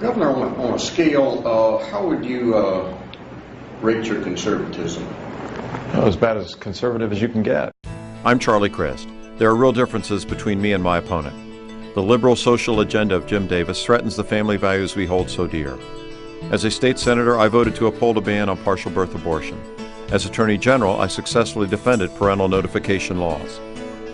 Governor, on a scale, how would you rate your conservatism? Well, as bad as conservative as you can get. I'm Charlie Crist. There are real differences between me and my opponent. The liberal social agenda of Jim Davis threatens the family values we hold so dear. As a state senator, I voted to uphold a ban on partial birth abortion. As Attorney General, I successfully defended parental notification laws.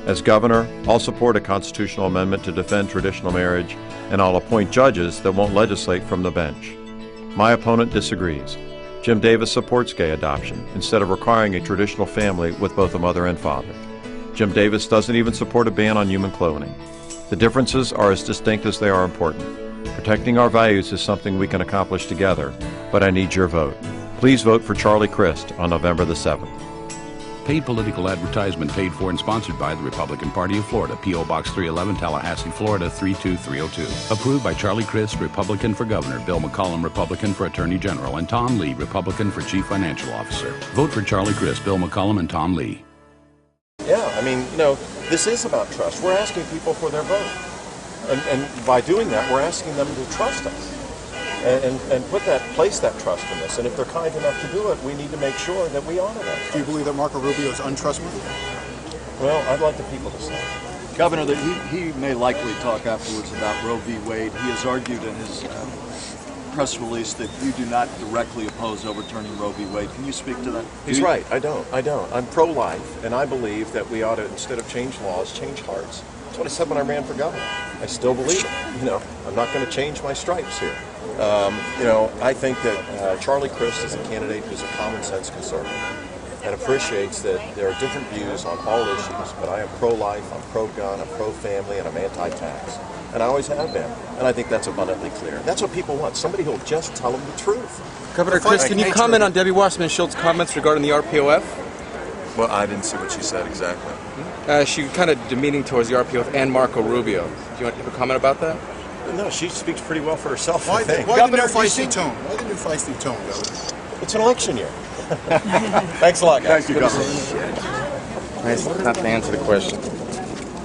As governor, I'll support a constitutional amendment to defend traditional marriage, and I'll appoint judges that won't legislate from the bench. My opponent disagrees. Jim Davis supports gay adoption instead of requiring a traditional family with both a mother and father. Jim Davis doesn't even support a ban on human cloning. The differences are as distinct as they are important. Protecting our values is something we can accomplish together, but I need your vote. Please vote for Charlie Crist on November the 7th. Paid political advertisement paid for and sponsored by the Republican Party of Florida, P.O. Box 311, Tallahassee, Florida 32302. Approved by Charlie Crist, Republican for Governor, Bill McCollum, Republican for Attorney General, and Tom Lee, Republican for Chief Financial Officer. Vote for Charlie Crist, Bill McCollum, and Tom Lee. Yeah, I mean, this is about trust. We're asking people for their vote. And by doing that, we're asking them to trust us. And place that trust in us. And if they're kind enough to do it, we need to make sure that we honor that. Do you believe that Marco Rubio is untrustworthy? Well, I'd like the people to say. Governor, that he may likely talk afterwards about Roe v. Wade. He has argued in his press release that you do not directly oppose overturning Roe v. Wade. Can you speak to that? He's right. I don't. I'm pro-life, and I believe that we ought to, instead of change laws, change hearts. That's what I said when I ran for governor. I still believe it. I'm not going to change my stripes here. I think that Charlie Crist is a candidate who's a common sense conservative and appreciates that there are different views on all issues, but I am pro-life, I'm pro-gun, I'm pro-family, and I'm anti-tax. And I always have been. And I think that's abundantly clear. That's what people want, somebody who'll just tell them the truth. Governor Crist, can you comment on Debbie Wasserman Schultz's comments regarding the RPOF? Well, I didn't see what she said exactly. She kind of demeaning towards the RPOF and Marco Rubio. Do you want to have a comment about that? No, she speaks pretty well for herself, Why I think. the new feisty tone? Why the new feisty tone, Governor? It's an election year. Thanks a lot, guys. Thank you, Governor. Nice not to answer the question.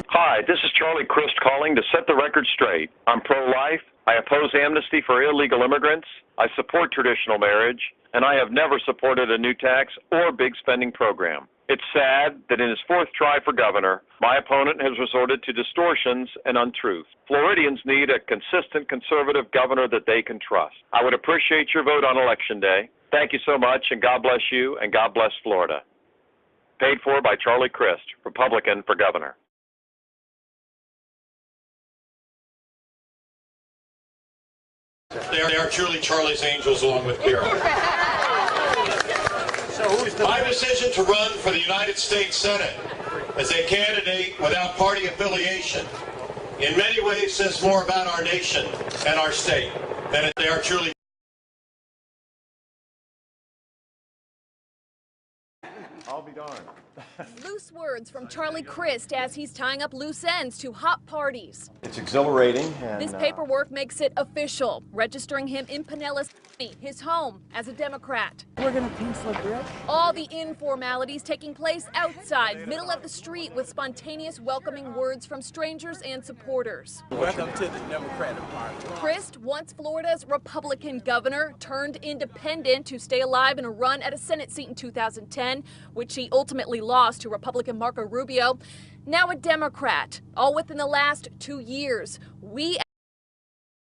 Hi, this is Charlie Crist calling to set the record straight. I'm pro-life. I oppose amnesty for illegal immigrants. I support traditional marriage. And I have never supported a new tax or big spending program. It's sad that in his fourth try for governor, my opponent has resorted to distortions and untruth. Floridians need a consistent conservative governor that they can trust. I would appreciate your vote on Election Day. Thank you so much, and God bless you, and God bless Florida. Paid for by Charlie Crist, Republican for governor. They are truly Charlie's Angels along with Carol. My decision to run for the United States Senate as a candidate without party affiliation in many ways says more about our nation and our state than they are truly. I'll be darned. Loose words from Charlie Crist as he's tying up loose ends to hot parties. It's exhilarating. And, this paperwork makes it official, registering him in Pinellas County, his home, as a Democrat. We're going to pink slip it. All the informalities taking place outside, middle of the street, with spontaneous welcoming words from strangers and supporters. Welcome to the Democratic Party. Crist, once Florida's Republican governor, turned independent to stay alive in a run at a Senate seat in 2010, which he ultimately lost to Republican Marco Rubio. Now a Democrat, all within the last 2 years. We